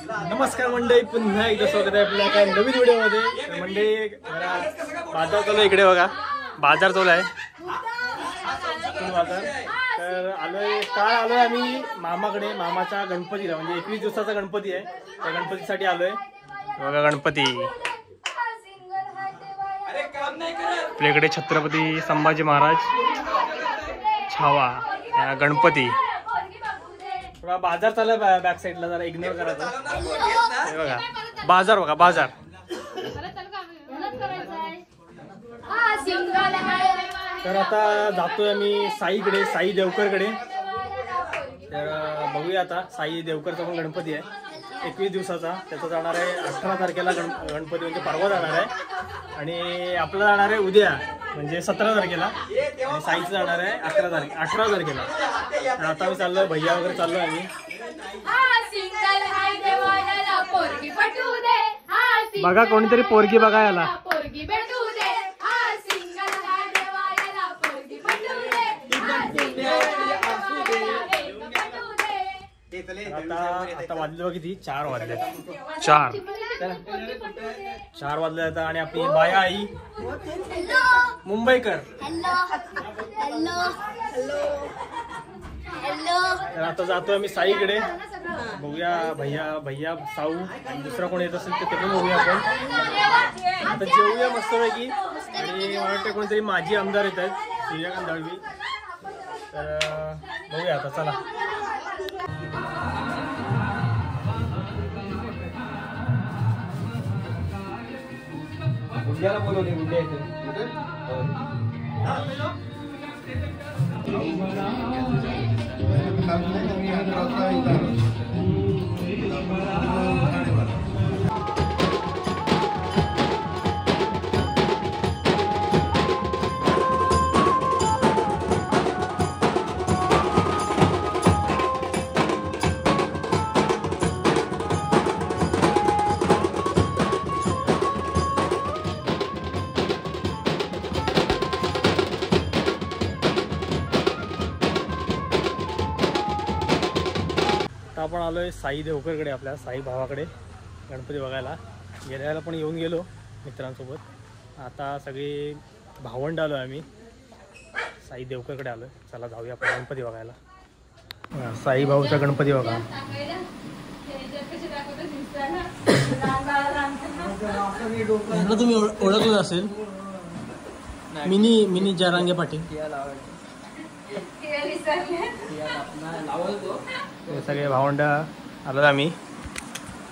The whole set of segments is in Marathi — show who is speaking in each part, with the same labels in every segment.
Speaker 1: नमस्कार मंडळी, पुन्हा एकदा स्वागत आहे आपल्या काय नवीन व्हिडिओमध्ये. मंडळी बाजार चालू आहे इकडे बघा, बाजार चालू आहे बाजार. तर आलोय काल आलोय आम्ही मामाकडे, मामाच्या गणपतीला म्हणजे 21 दिवसाचा गणपती आहे, त्या गणपतीसाठी आलोय बघा. गणपती आपल्याकडे छत्रपती संभाजी महाराज छावा गणपती. थोडा बाजार चालू आहे बॅक साईडला, जरा इग्नोर करायचा. हे बघा बाजार, बघा बाजार. तर आता जातोय आम्ही साईकडे, साई देवकरकडे. तर बघूया आता, साई देवकरचा पण गणपती आहे 21 दिवसाचा. त्याचा जाणार आहे 18 तारखेला गणपती म्हणजे परवा जाणार आहे, आणि आपलं जाणार आहे उद्या म्हणजे 17 तारखेला, आणि साईचं जाणार आहे 18 तारखेला. तर आता मी चाललोय, भैया वगैरे चाललोय आम्ही. बघा कोणीतरी पोरगी बघायला. आता वाजले बघ किती, 4 वाजले. 4 वाजले आता. आणि आपली बाया आई मुंबईकर. तर आता जातोय आम्ही साईकडे, बघूया भैया साऊ आणि दुसरा कोण येत असेल तर ते पण बघूया आपण. आता जेवूया मस्तपैकी. आणि मला वाटतं कोणतरी माजी आमदार येत आहेत, सूर्यकांत दळवी. तर बघूया आता, चला. गुड्याला बोलवले, गुड्या येते. आपण आलोय साई देवकरकडे, आपल्या साई भावाकडे गणपती बघायला. गेल्याला पण येऊन गेलो मित्रांसोबत. आता सगळी भावंड आलो आहे आम्ही, साई देवकरकडे आलोय. चला जाऊया आपण गणपती बघायला. साई भाऊचा गणपती बघा. तुम्ही ओळखलं असेल, मिनी जरांगे पाटील. सगळे भावंड आलो आम्ही.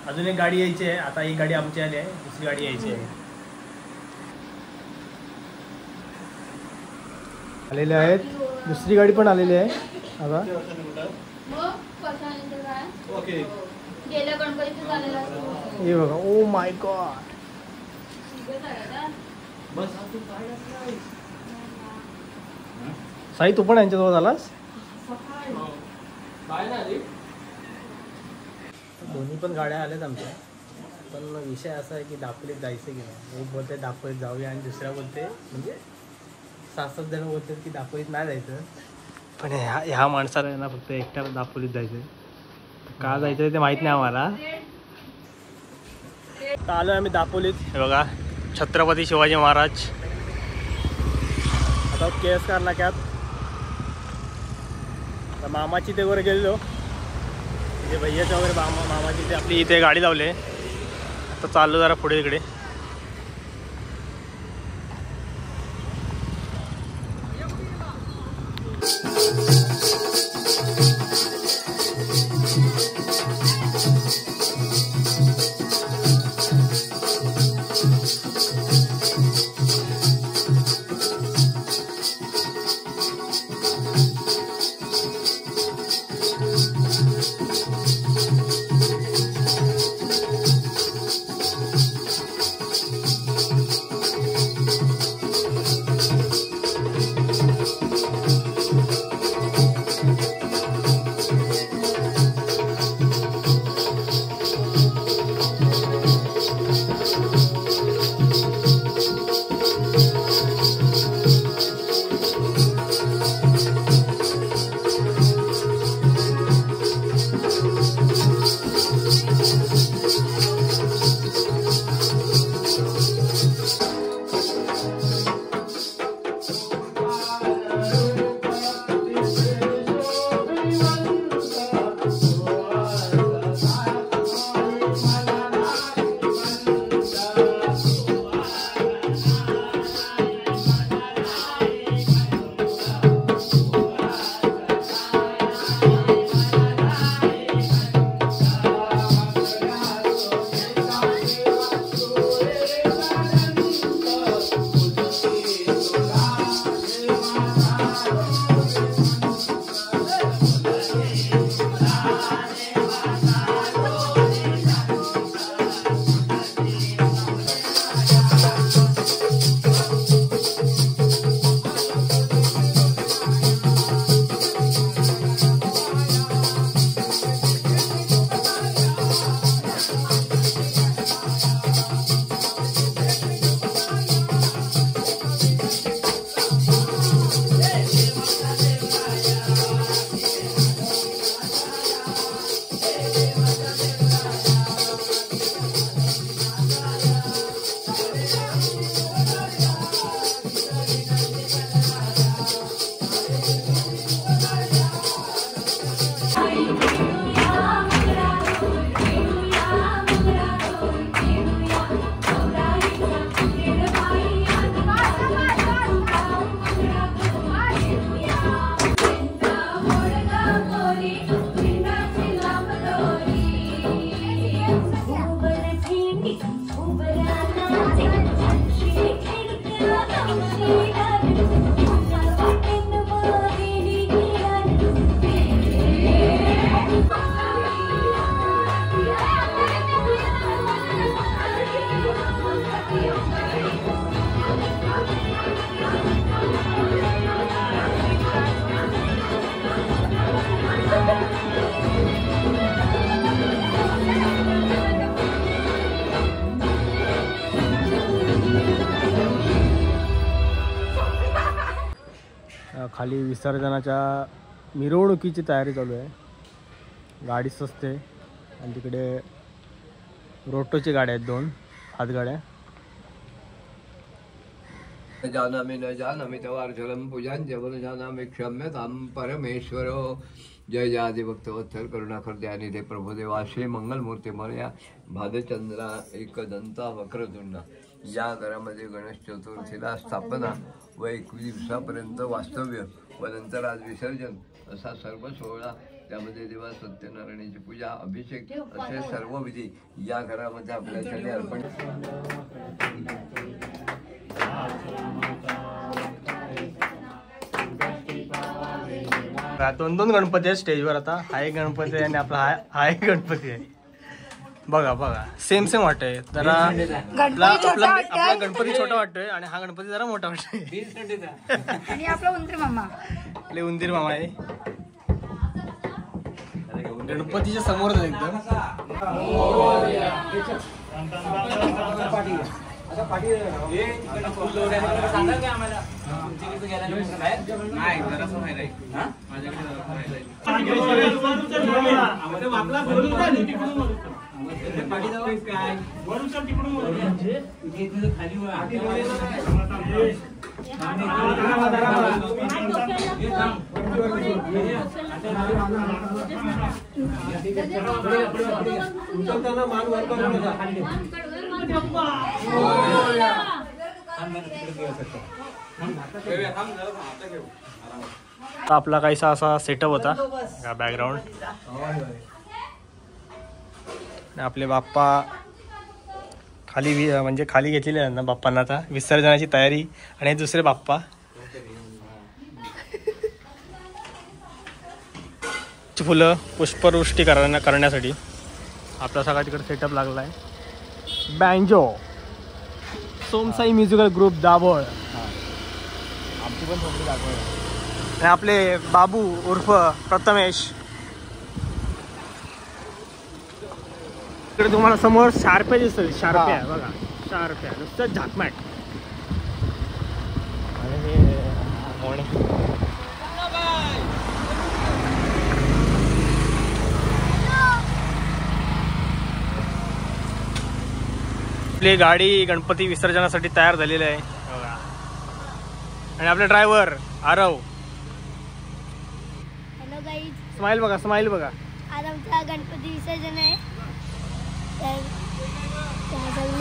Speaker 1: अजून एक गाडी यायची आहे, आता ही गाडी आमची आली आहे, दुसरी गाडी यायची आहे. आलेले आहेत, दुसरी गाडी पण आलेली आहे आता. हे बघा, ओ माय गॉड. साई तू पण यांच्याजवळ आलास. दोन्ही पण गाड्या आल्यात आमच्या, पण विषय असा आहे की दापोलीत जायचं की नाही. एक बोलते दापोलीत जाऊया, आणि दुसऱ्या बोलते म्हणजे 6-7 जण बोलतात की दापोलीत नाही जायचं. पण ह्या माणसाला ना फक्त एकट्याला दापोलीत जायचं. का जायचं ते माहीत नाही आम्हाला. तर आलो आम्ही दापोलीत. हे बघा छत्रपती शिवाजी महाराज. आता KSR नाक्यात मामाची ते वगैरे गेलेलो, म्हणजे भैयाच्या वगैरे मामाची ते आपली इथे गाडी लावले. आता चाललो जरा पुढे इकडे. खाली विसर्जनाच्या मिरवणुकीची तयारी चालू आहे. गाडी सजते आणि तिकडे रोटोची गाड्या आहेत, 2 हातगाड्या.
Speaker 2: जानामि न जानामि तवार्चलम पूजन जवन जानामि क्षम्यतां परमेश्वरो. जय जयादि भक्तवत्सल करुणाकर दयानिधे प्रभुदेवा श्री मंगलमूर्ती मर्या भादचंद्रा एकदंता वक्रतुंडा. या घरामध्ये गणेश चतुर्थीला स्थापना व 21 दिवसापर्यंत वास्तव्य व नंतर आज विसर्जन असा सर्व सोहळा, त्यामध्ये देवा सत्यनारायणाची पूजा, अभिषेक असे सर्व विधी या घरामध्ये आपल्यासाठी अर्पण.
Speaker 1: 2 गणपती आहेत स्टेजवर. आता हा एक गणपती आहे आणि आपला हा एक गणपती आहे. बघा बघा सेम वाटतंय जरा. आपला गणपती छोटा वाटतोय आणि हा गणपती जरा मोठा वाटतोय.
Speaker 3: आणि आपला उंदीर मामा,
Speaker 1: आपले उंदीर मामा आहे गणपतीच्या समोर एकदम. आपला काहीसा असा सेटअप होता बॅकग्राऊंड. आपले बाप्पा खाली म्हणजे खाली घेतलेले आहे ना बाप्पांना आता विसर्जनाची तयारी. आणि हे दुसरे बाप्पा फुलं पुष्पवृष्टी करण्यासाठी आपला सगळा तिकडे सेटअप लागला आहे. बँजो सोमसाई म्युझिकल ग्रुप दाभोळ,
Speaker 2: आमची पण थोडी दाखव.
Speaker 1: आणि आपले बाबू उर्फ प्रथमेश. इकडे तुम्हाला समोर शार्प्या दिसतील. शार्प्या बघा, शार्प्या नुसतं झाकमॅट. आणि हे आपली गाडी गणपती विसर्जनासाठी तयार झालेली आहे बघा. आणि आपले driver Aarav.
Speaker 3: Hello guys,
Speaker 1: smile बघा, स्माइल बघा.
Speaker 3: आज आमचा गणपती विसर्जन आहे. तर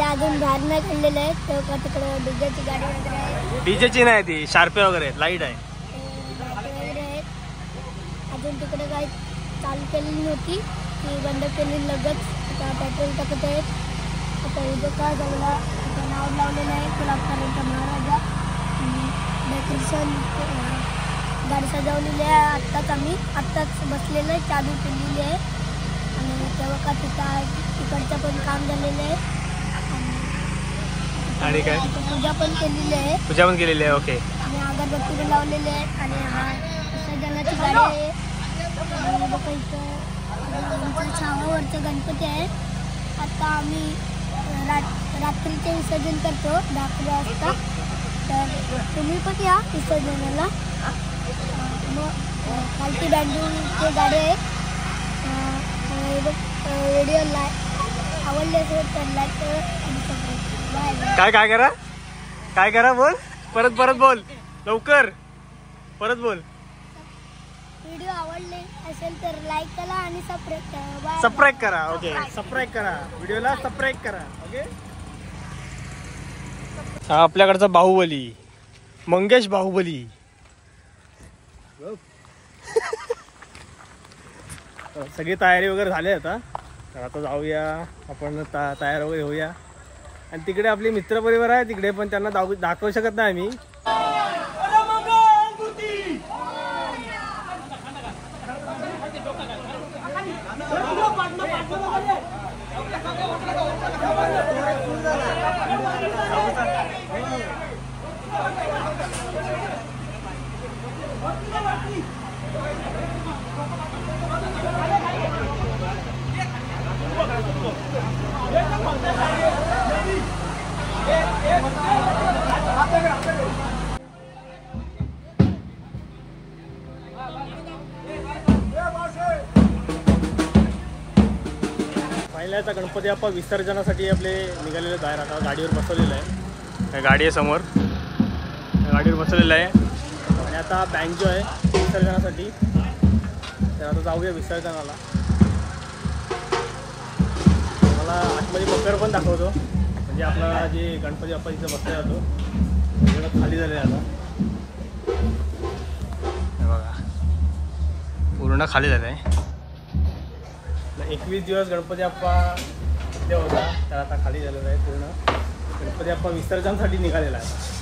Speaker 3: अजून बाहेर नाही काढलेलं आहे. तर तिकडे डीजेची गाडी वगैरे आहे.
Speaker 1: डीजेची नाही, ती शार्पे वगैरे लाईट आहे.
Speaker 3: अजून तिकडे काही चालू केलेली नव्हती, ती बंद केली लगेच. आता पेट्रोल टाकत आहेत. आता उद्या काय जवळला नाव लावलेलं आहे गुलाबपर्यंत महाराजा. डेकोरेशन गाडी सजवलेली आहे. आत्ताच बसलेलं आहे, चालू केलेली आहे. आणि तेव्हा का तिकडचं पण काम झालेलं आहे.
Speaker 1: आणि काय
Speaker 3: पूजा पण केलेली आहे.
Speaker 1: पूजा पण केलेली आहे. ओके.
Speaker 3: आणि अगरबत्ती पण लावलेली आहे. आणि हा विसर्जनाची गाडी आहे. छावावरचं गणपती आहे. आता आम्ही रात्रीचे विसर्जन करतो 10 वाजता. तर तुम्ही पण या विसर्जनाला. मग खालती बँडूची गाडी आहे. व्हिडिओ आवडले असेल तर लाईक करा आणि सबस्क्राईब. बाय.
Speaker 1: काय करा बोल. परत बोल लवकर. परत बोल.
Speaker 3: व्हिडिओ आवडले असेल तर लाईक करा आणि सबस्क्राईब करा. बाय.
Speaker 1: सबस्क्राईब करा. ओके, सबस्क्राईब करा. व्हिडिओला सबस्क्राईब करा. ओके. हा आपल्याकडचा बाहुबली, मंगेश बाहुबली. सगळी तयारी वगैरे झाली आता. तर आता जाऊया आपण तयार वगैरे होऊया. आणि तिकडे आपले मित्र परिवार आहे तिकडे, पण त्यांना दाखवू शकत नाही आम्ही. फायनली आता गणपती बाप्पा विसर्जनासाठी आपले निघालेले बाहेर. आता गाडीवर बसवलेलं आहे, गाडी आहे समोर, गाडीवर बसवलेलं आहे. आणि आता बँजो आहे विसर्जनासाठी. तर आता जाऊया विसर्जनाला. मला आतमध्ये मकर पण दाखवतो, म्हणजे आपला जे गणपती बाप्पा तिथं बसला जातो सगळं खाली झालं आहे आता. हे बघा पूर्ण खाली झालं आहे. 21 दिवस गणपती बाप्पा इथे होता, तर आता खाली झालेला आहे पूर्ण. गणपती बाप्पा विसर्जनासाठी निघालेला आहे.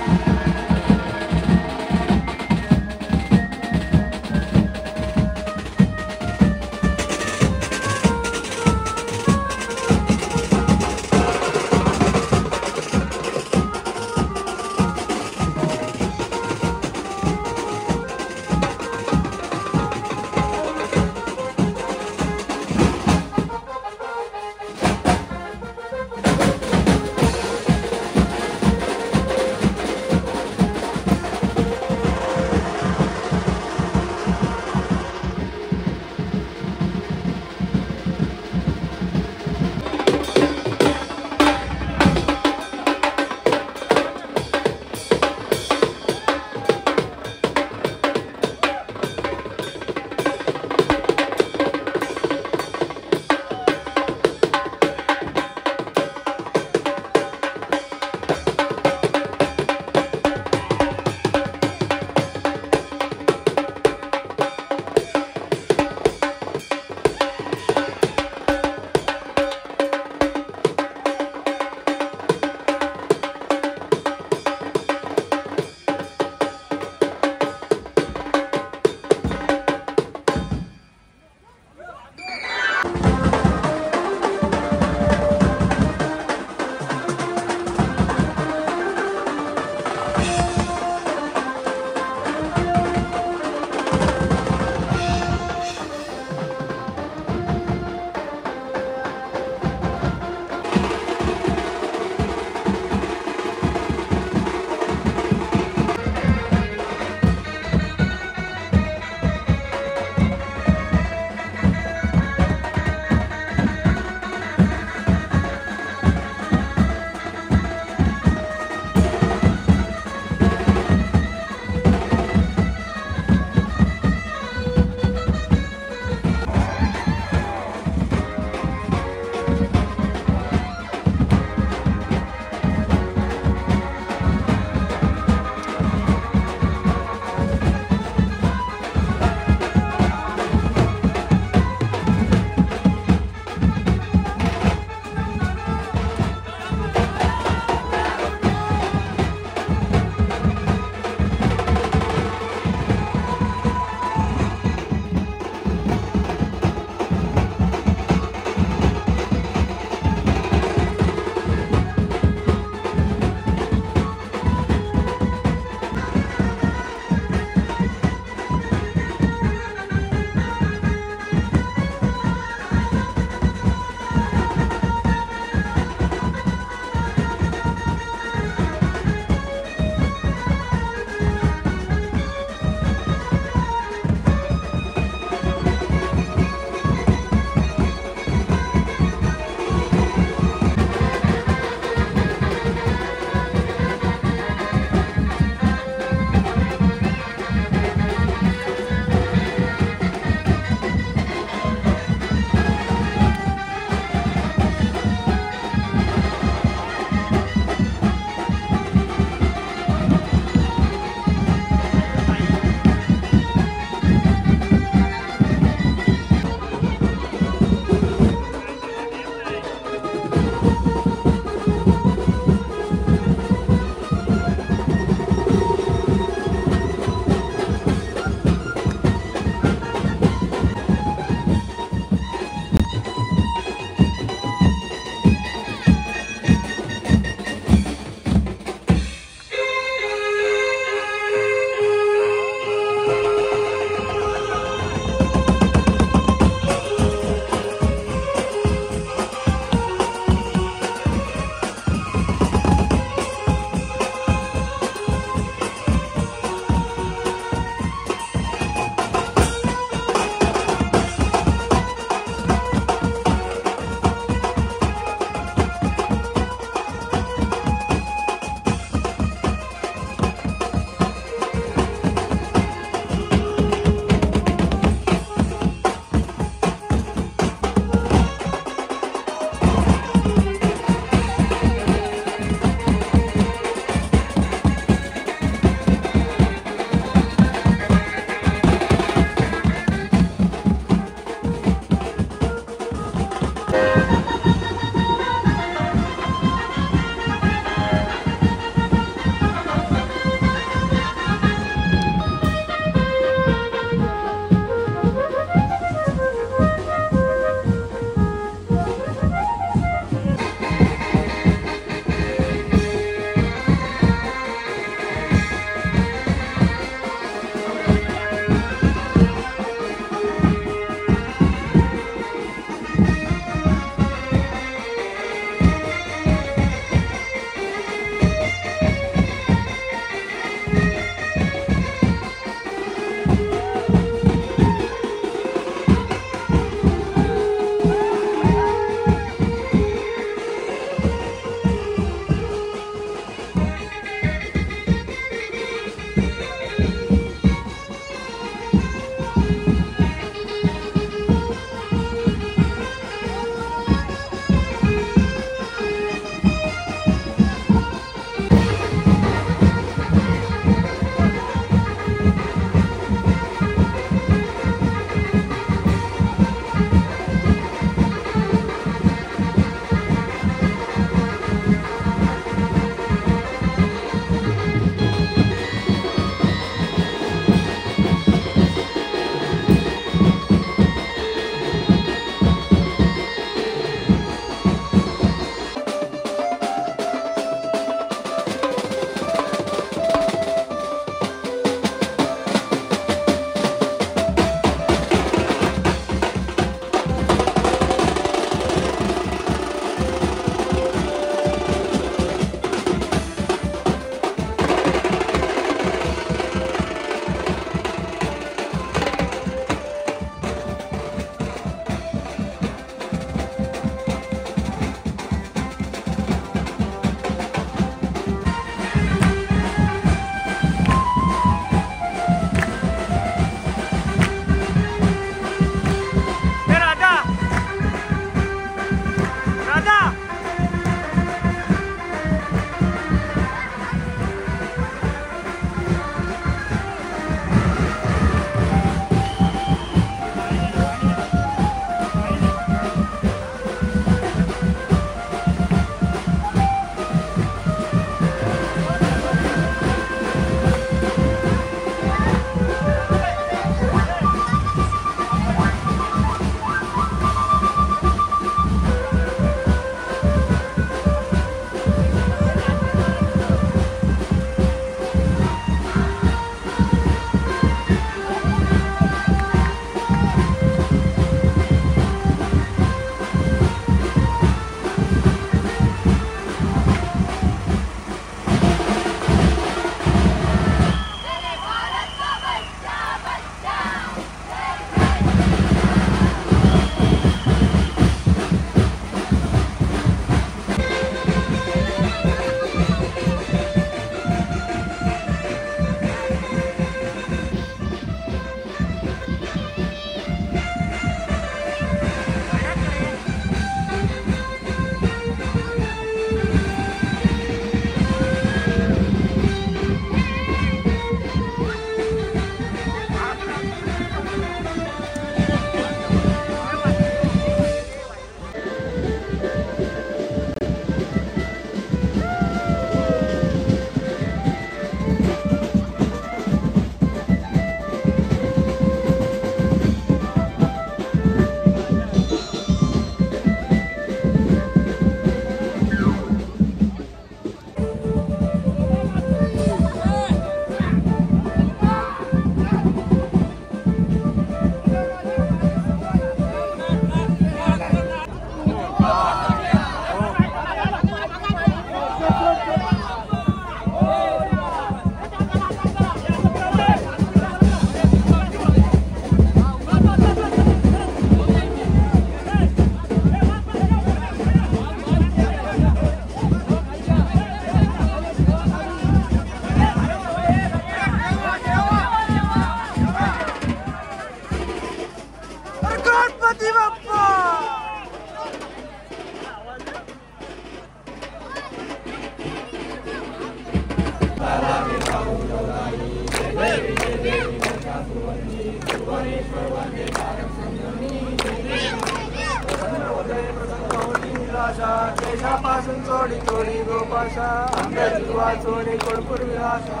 Speaker 1: देशापासून चोडी चोडी गोपाशा अंगाची वाचोडी कोडपूर विलासा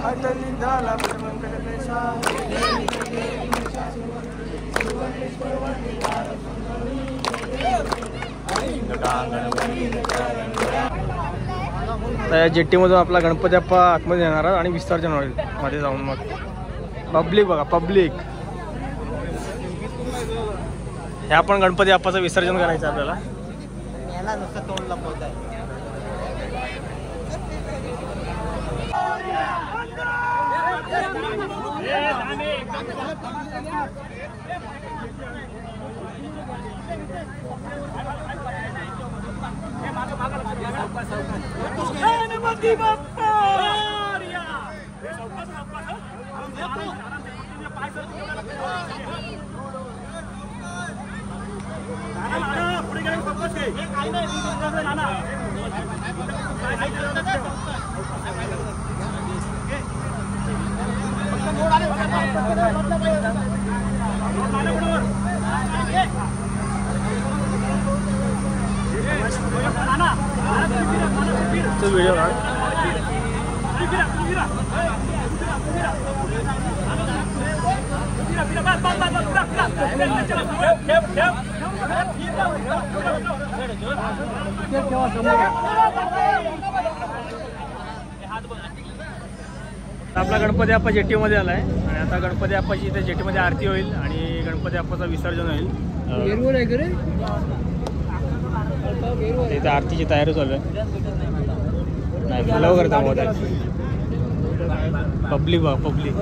Speaker 1: अटली झाला व्यंकटेशा त्या जेट्टीमधून आपला गणपती बाप्पा आतमध्ये येणार आणि विसर्जन होईल मध्ये जाऊन. मग पब्लिक बघा, पब्लिक ह्या पण गणपती बाप्पाचं विसर्जन करायचं आपल्याला. याला नुसतं तोंड लपवत आहे. व्हिडिओ आपला गणपती बाप्पा जेट्टीमध्ये आलाय आणि आता गणपती बाप्पाची इथे जेट्टीमध्ये आरती होईल आणि गणपती बाप्पाचं विसर्जन होईल. इथे आरतीची तयारी चालू आहे. नाही फुलं करता मोठा पब्लिक बघा, पब्लिक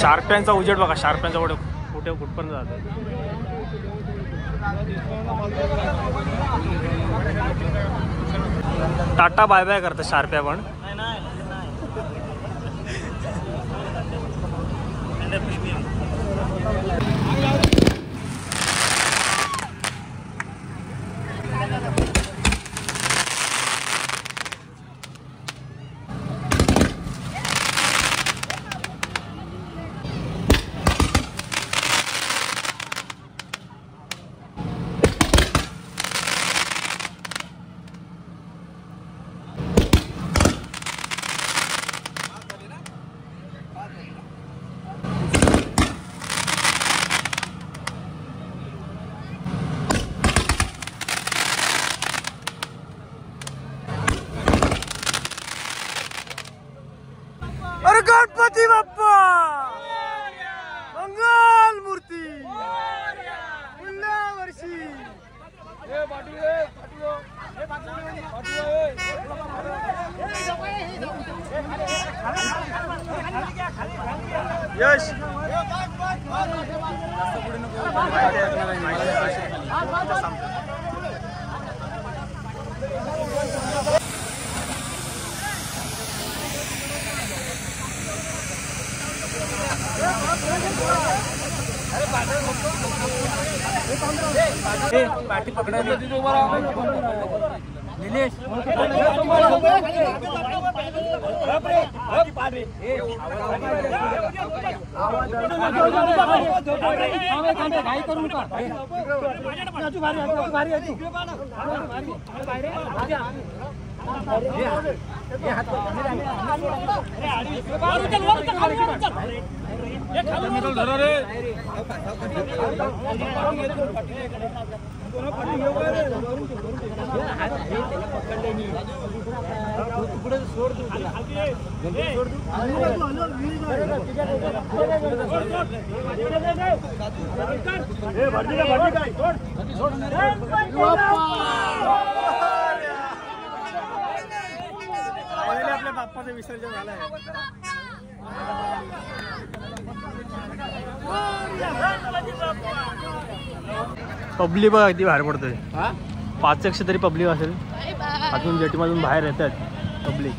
Speaker 1: शार्प्यांचा उजेड बघा, शार्प्यांचा उजेड कुठे कुठपर्यंत जातो. टाटा बाय बाय करतात शार्प्या पण. गणपती बाप्पा मंगल मूर्ती पुढल्या वर्षी. यश पाठी पकड़ा निलेश घाई करू नका. आपल्या बाप्पाचं विसर्जन झालं आहे. पब्लिक बघा किती बाहेर पडतोय. 500 तरी पब्लिक असेल. अजून जेटीमधून बाहेर येतात पब्लिक.